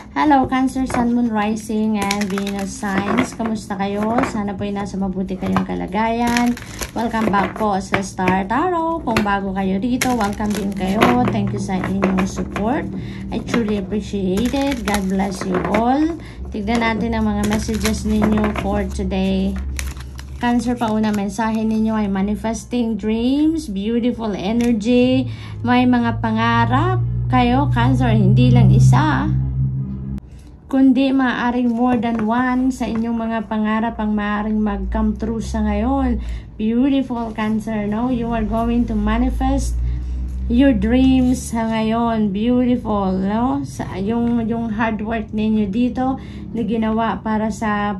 Hello, Cancer, Sun, Moon, Rising, and Venus signs. Kamusta kayo? Sana po ay nasa mabuti kayong kalagayan. Welcome back po sa Star Tarot. Kung bago kayo dito, welcome din kayo. Thank you sa inyong support. I truly appreciate it. God bless you all. Tignan natin ang mga messages ninyo for today. Cancer, pauna mensahe ninyo ay manifesting dreams, beautiful energy, may mga pangarap kayo, Cancer, hindi lang isa, kundi maaaring more than one sa inyong mga pangarap ang maaaring mag-come true sa ngayon. Beautiful, Cancer, no? You are going to manifest your dreams sa ngayon. Beautiful, no? Sa yung hard work ninyo dito na ginawa para sa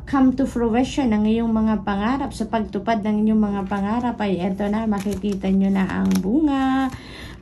come to fruition ng iyong mga pangarap, sa pagtupad ng inyong mga pangarap ay eto na, makikita nyo na ang bunga.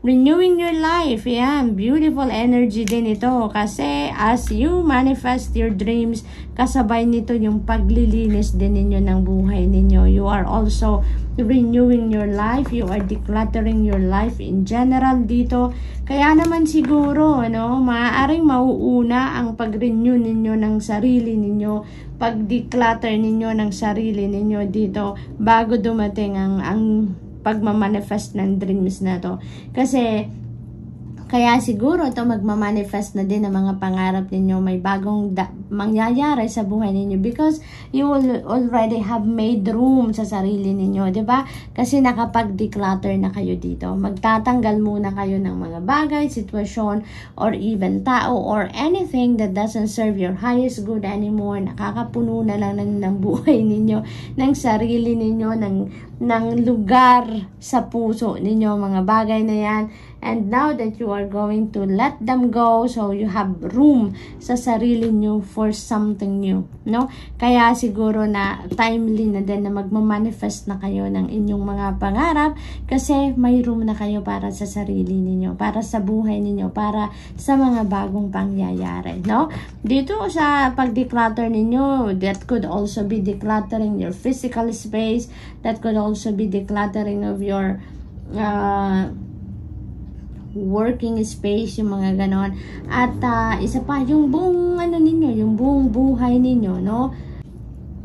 Renewing your life, yan, beautiful energy din ito kasi as you manifest your dreams, kasabay nito yung paglilinis din ninyo ng buhay ninyo. You are also renewing your life, you are decluttering your life in general dito. Kaya naman siguro, no, maaaring mauuna ang pag-renew ninyo ng sarili ninyo, pag-declutter ninyo ng sarili ninyo dito bago dumating ang pagmamanifest ng dreams na to. Kasi kaya siguro ito magmamanifest na din ang mga pangarap ninyo, may bagong mangyayari sa buhay ninyo because you will already have made room sa sarili ninyo, di ba? Kasi nakapag-declutter na kayo dito. Magtatanggal muna kayo ng mga bagay, sitwasyon, or even tao, or anything that doesn't serve your highest good anymore. Nakakapuno na lang ng buhay ninyo, ng sarili ninyo, ng lugar sa puso ninyo, mga bagay na yan. And now that you are going to let them go, so you have room sa sarili nyo for something new, no? Kaya siguro na timely na din na magmamanifest na kayo ng inyong mga pangarap kasi may room na kayo para sa sarili ninyo, para sa buhay ninyo, para sa mga bagong pangyayari, no? Dito sa pag-declutter ninyo, that could also be decluttering your physical space, that could also be decluttering of your working space, yung mga ganon. At isa pa, yung buong ninyo, yung buong buhay ninyo, no?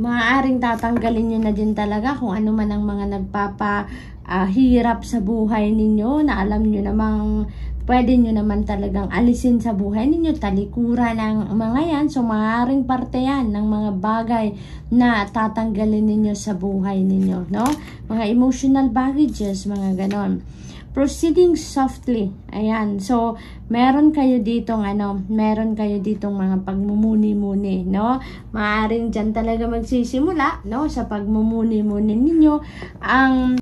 Maaaring tatanggalin nyo na din talaga kung ano man ang mga nagpapahirap sa buhay ninyo, na alam nyo namang pwede nyo naman talagang alisin sa buhay ninyo, talikuran ng mga yan. So maaaring parte yan ng mga bagay na tatanggalin ninyo sa buhay ninyo, no? Mga emotional baggages, mga ganon. Proceeding softly. Ayan. So, meron kayo ditong meron kayo ditong mga pagmumuni-muni, no? Maaring dyan talaga magsisimula, no? Sa pagmumuni-muni ninyo, ang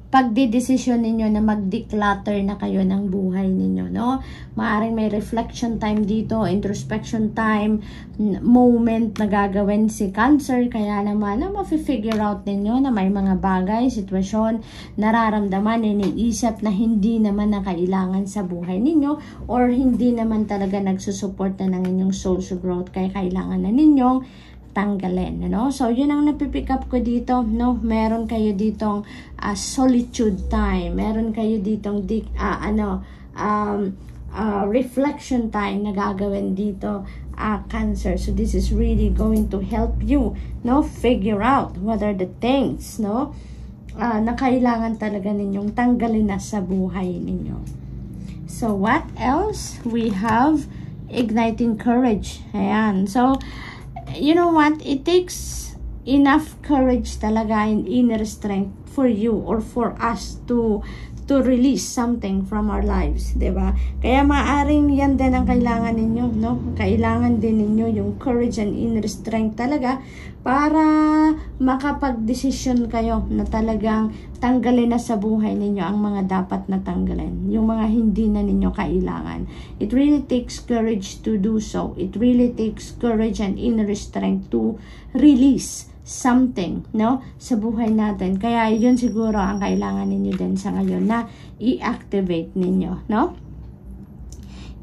pagdidesisyon ninyo na mag-declutter na kayo ng buhay ninyo, no? Maaring may reflection time dito, introspection time, moment na gagawin si Cancer, kaya naman na mafi-figure out ninyo na may mga bagay, sitwasyon, nararamdaman, iniisip na hindi naman na kailangan sa buhay ninyo or hindi naman talaga nagsusupport na ng inyong soul's growth, kaya kailangan na ninyong tanggalin, no? So, yun ang napipick up ko dito, no? Meron kayo ditong solitude time. Meron kayo ditong reflection time na gagawin dito, Cancer. So, this is really going to help you, no? Figure out what are the things, no? Na kailangan talaga ninyong tanggalin na sa buhay ninyo. So, what else? We have igniting courage. Ayan. So, you know what? It takes enough courage talaga and inner strength for you or for us to release something from our lives, diba? Kaya maaring yan din ang kailangan ninyo, no? Kailangan din ninyo yung courage and inner strength talaga para makapag-desisyon kayo na talagang tanggalin na sa buhay ninyo ang mga dapat na tanggalin, yung mga hindi na ninyo kailangan. It really takes courage to do so. It really takes courage and inner strength to release something, no, sa buhay natin. Kaya yun siguro ang kailangan ninyo din sa ngayon na i-activate ninyo, no?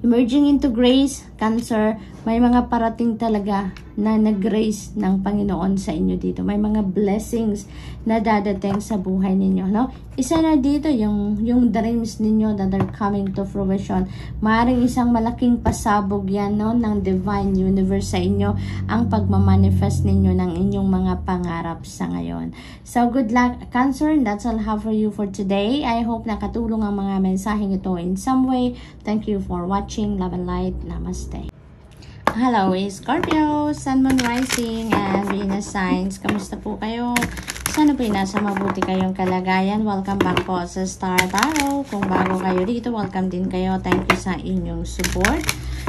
Emerging into grace, Cancer, may mga parating talaga na nag-grace ng Panginoon sa inyo dito. May mga blessings na dadating sa buhay ninyo, no? isa na dito yung dreams ninyo that are coming to fruition. Maaaring isang malaking pasabog yan, no, ng divine universe sa inyo, ang pagmamanifest ninyo ng inyong mga pangarap sa ngayon. So, good luck, Cancer, and that's all I have for you for today. I hope nakatulong ang mga mensaheng ito in some way. Thank you for watching. Love and light. Namaste. Hello, Scorpio, Sun, Moon, Rising, and Venus signs. Kamusta po kayo? Sana po nasa mabuti kayong kalagayan. Welcome back po sa Star Tarot. Kung bago kayo dito, welcome din kayo. Thank you sa inyong support.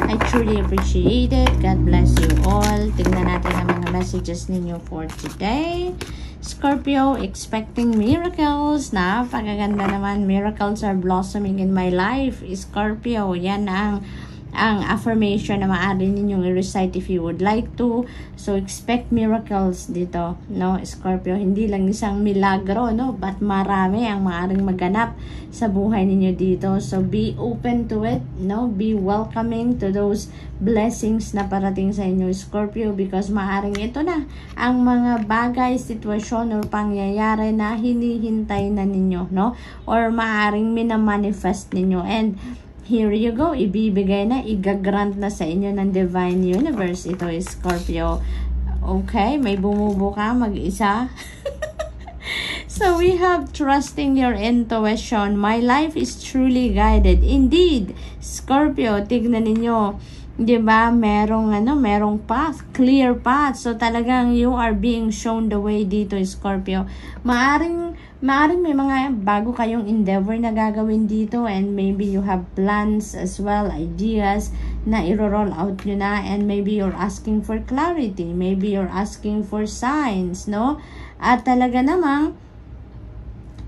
I truly appreciate it. God bless you all. Tingnan natin ang mga messages ninyo for today. Scorpio, expecting miracles. Napakaganda naman. Miracles are blossoming in my life. Scorpio, yan ang affirmation na maaari ninyong i-recite if you would like to. So, expect miracles dito, no, Scorpio. Hindi lang isang milagro, no, but marami ang maaaring maganap sa buhay ninyo dito. So, be open to it, no, be welcoming to those blessings na parating sa inyo, Scorpio, because maaaring ito na ang mga bagay, sitwasyon, or pangyayari na hinihintay na ninyo, no, or maaaring minamanifest ninyo. And here you go, ibibigay na, igagrant na sa inyo ng divine universe. Ito is Scorpio. Okay, may bumubuka mag-isa. So we have trusting your intuition. My life is truly guided. Indeed, Scorpio, tignan ninyo, 'di ba? Merong path, clear path. So talagang you are being shown the way dito, Scorpio. Maaring may mga bago kayong endeavor na gagawin dito, and maybe you have plans as well, ideas na i-roll out nyo na, and maybe you're asking for clarity, maybe you're asking for signs, no? At talaga namang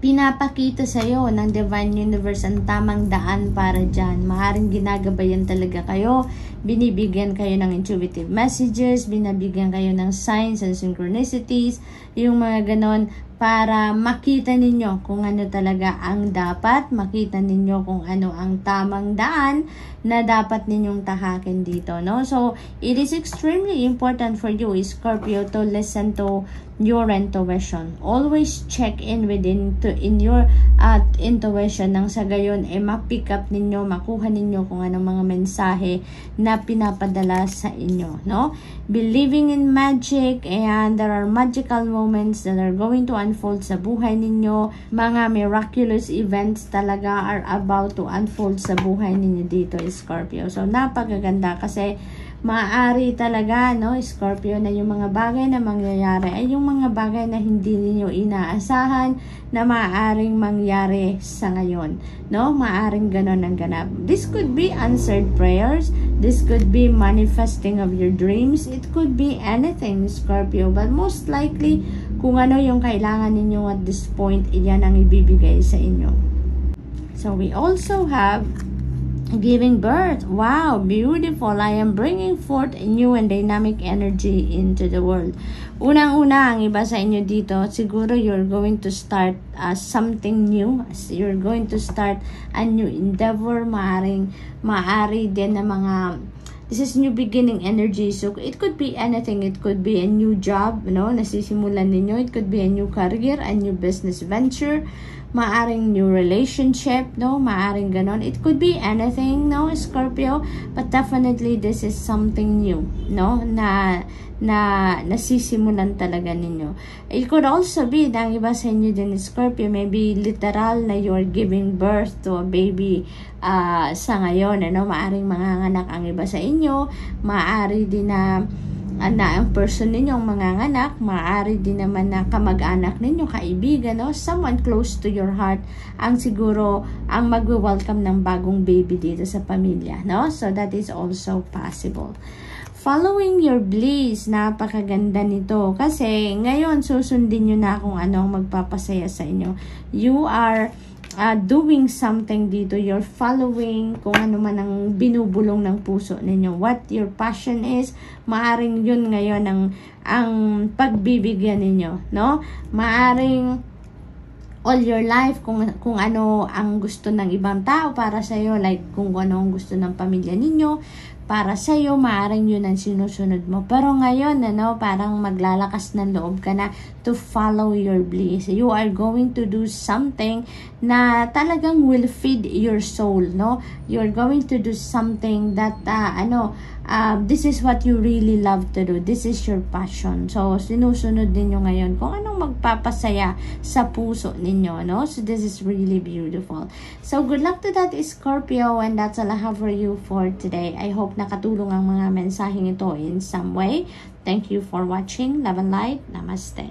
pinapakita sa iyo ng divine universe ang tamang daan para dyan. Maaaring ginagabayan talaga kayo, binibigyan kayo ng intuitive messages, binibigyan kayo ng signs and synchronicities, yung mga ganon, para makita ninyo kung ano talaga ang dapat, makita ninyo kung ano ang tamang daan na dapat ninyong tahakin dito, no? So, it is extremely important for you, Scorpio, to listen to your intuition. Always check in in your intuition, nang sa gayon ma-pick up ninyo, makuha ninyo kung anong mga mensahe na pinapadala sa inyo, no? Believing in magic, and there are magical moments that are going to unfold sa buhay ninyo. Mga miraculous events talaga are about to unfold sa buhay ninyo dito, Scorpio. So, napakaganda kasi maaari talaga, no, Scorpio, na yung mga bagay na mangyayari ay yung mga bagay na hindi niyo inaasahan na maaaring mangyari sa ngayon, no? Maaaring ganon ang ganap. This could be answered prayers, this could be manifesting of your dreams, it could be anything, Scorpio, but most likely kung ano yung kailangan ninyo at this point, iyan ang ibibigay sa inyo. So we also have giving birth. Wow, beautiful. I am bringing forth a new and dynamic energy into the world. Unang-una, ang iba sa inyo dito, siguro you're going to start something new. You're going to start a new endeavor. Maari din na mga, this is new beginning energy. So, it could be anything. It could be a new job, no? Nasisimulan ninyo. It could be a new career, a new business venture, maaring new relationship, no? Maaring ganon. It could be anything, no, Scorpio? But definitely, this is something new, no? Na nasisimulan talaga ninyo. It could also be, ang iba sa inyo din, Scorpio, maybe literal na you're giving birth to a baby sa ngayon, ano? Maaring manganganak ang iba sa inyo. Maari din na ang person ninyong manganganak, maaari din naman na kamag-anak ninyo, kaibigan, no? Someone close to your heart ang siguro ang magwe-welcome ng bagong baby dito sa pamilya, no? So that is also possible. Following your bliss, napakaganda nito kasi ngayon susundin nyo na kung ano ang magpapasaya sa inyo. You are doing something dito, you're following kung ano man ang binubulong ng puso ninyo, what your passion is. Maaring yun ngayon ang pagbibigyan ninyo, no? Maaring all your life kung ano ang gusto ng ibang tao para sa iyo, like kung ano ang gusto ng pamilya ninyo, para sa'yo, maaaring yun ang sinusunod mo. Pero ngayon, parang maglalakas ng loob ka na to follow your bliss. You are going to do something na talagang will feed your soul, no? You're going to do something that, this is what you really love to do. This is your passion. So, sinusunod ninyo ngayon kung anong magpapasaya sa puso ninyo, no? So, this is really beautiful. So, good luck to that, Scorpio, and that's all I have for you for today. I hope nakatulong ang mga mensaheng ito in some way. Thank you for watching. Love and light. Namaste.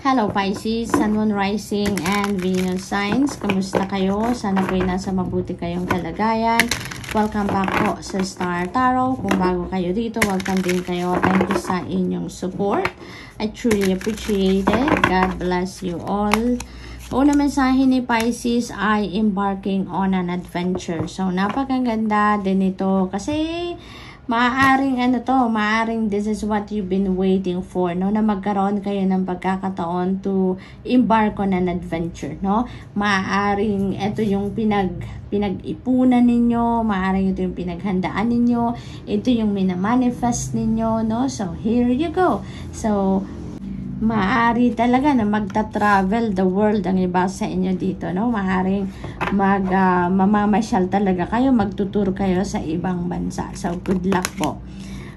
Hello Pisces, Sun, Moon, Rising, and Venus signs. Kamusta kayo? Sana po'y nasa mabuti kayong kalagayan. Welcome back po sa Star Tarot. Kung bago kayo dito, welcome din kayo. Thank you sa inyong support. I truly appreciate it. God bless you all. Una mensahe ni Pisces ay embarking on an adventure. So, napakaganda din ito kasi maaring this is what you've been waiting for, no? Na magkaroon kayo ng pagkakataon to embark on an adventure, no? Maaring ito yung pinag-ipunan ninyo, maaring ito yung pinaghandaan ninyo, ito yung minamanifest ninyo, no? So, here you go. So, maaari talaga na magta-travel the world ang iba sa inyo dito, no? Maaring mamamasyal talaga kayo, magtutur kayo sa ibang bansa. So, good luck po.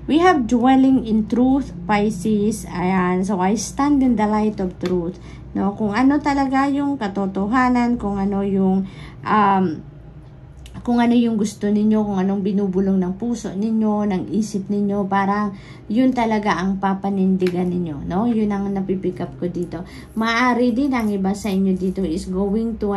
We have dwelling in truth, Pisces. Ayan. So, I stand in the light of truth. No? Kung ano talaga yung katotohanan, kung ano yung gusto ninyo, kung anong binubulong ng puso ninyo, ng isip ninyo, parang yun talaga ang papanindigan ninyo, no? Yun ang napipick up ko dito. Maaari din ang iba sa inyo dito is going to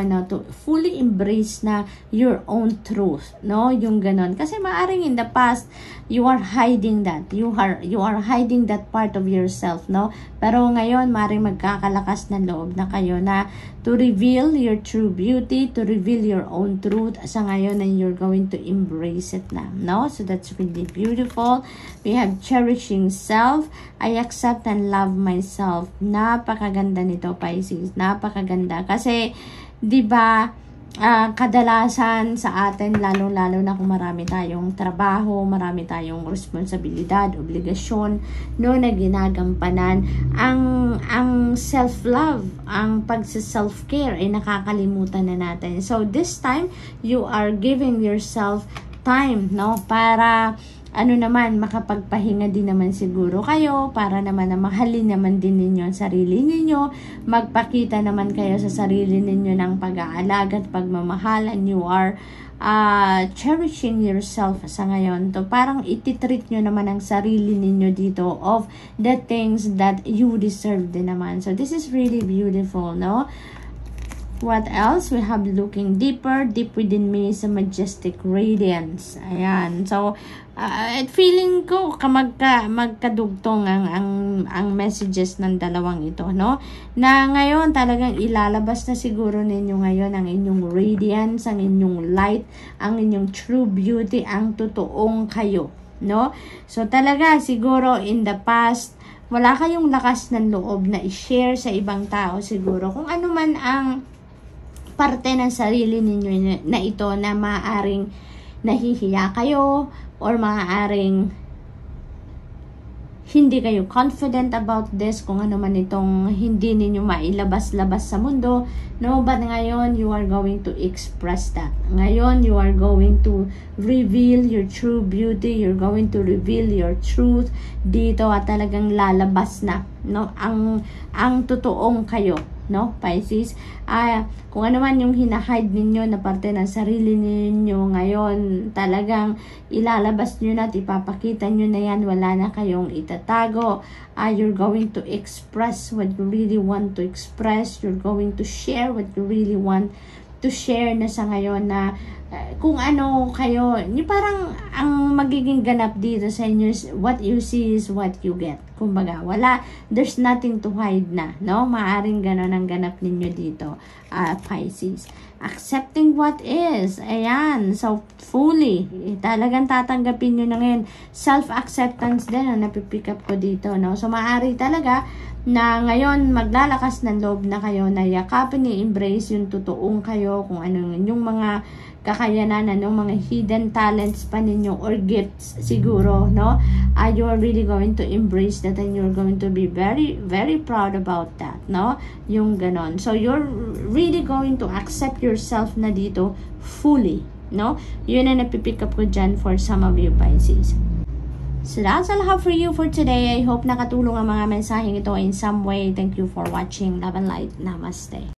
fully embrace na your own truth, no? Yung ganon. Kasi maaring in the past, you are hiding that. You are hiding that part of yourself, no? Pero ngayon, maaring magkakalakas ng loob na kayo na to reveal your true beauty, to reveal your own truth. Sa ngayon, and you're going to embrace it na, no? So that's really beautiful. We have cherishing self. I accept and love myself. Napakaganda nito, Pisces. Napakaganda. Kasi, di ba, kadalasan sa atin, lalo-lalo na kung marami tayong trabaho, marami tayong responsibilidad, obligasyon, no, na ginagampanan, ang self-love, ang pagsa-self-care ay nakakalimutan na natin. So, this time, you are giving yourself time, no, para makapagpahinga din naman siguro kayo, para naman na mahalin naman din ninyo ang sarili ninyo, magpakita naman kayo sa sarili ninyo ng pag-aalaga at pagmamahal, and you are cherishing yourself sa ngayon. To parang ititreat nyo naman ang sarili ninyo dito of the things that you deserve din naman. So this is really beautiful, no? What else? We have looking deeper, deep within me is a majestic radiance. Ayan. So, feeling ko magkadugtong ang messages ng dalawang ito, no? Na ngayon talagang ilalabas na siguro ninyo ngayon ang inyong radiance, ang inyong light, ang inyong true beauty, ang totoong kayo, no? So, talaga siguro in the past, wala kayong lakas ng loob na i-share sa ibang tao siguro kung ano man ang parte ng sarili ninyo na ito na maaaring nahihiya kayo or maaaring hindi kayo confident about this, kung ano man itong hindi ninyo mailabas-labas sa mundo, no? But ngayon, you are going to express that. Ngayon, you are going to reveal your true beauty, you're going to reveal your truth dito at talagang lalabas na, no? Ang totoong kayo, no, Pisces? Kung ano man yung hinahide ninyo na parte ng sarili ninyo ngayon, talagang ilalabas nyo na at ipapakita nyo na yan, wala na kayong itatago. You're going to express what you really want to express, you're going to share what you really want to share na sa ngayon, na kung ano kayo, parang ang magiging ganap dito sa inyo is what you see is what you get. Kumbaga, there's nothing to hide na, no? Maaring ganon ang ganap ninyo dito, Pisces. Accepting what is. Ayan. So, fully. Talagang tatanggapin nyo na ngayon. Self-acceptance din ang napipick up ko dito, no? So, maaari talaga na ngayon maglalakas ng loob na kayo na yakapin, i-embrace yung totoong kayo, kung ano yung mga kakayanan, mga hidden talents pa ninyo or gifts siguro, no? You're really going to embrace that and you're going to be very, very proud about that, no? Yung ganon. So, you're really going to accept yourself na dito fully, no? Yun ang napipick up ko dyan for some of you, Pisces. So, that's all I have for you for today. I hope nakatulong ang mga mensaheng ito in some way. Thank you for watching. Love and light. Namaste.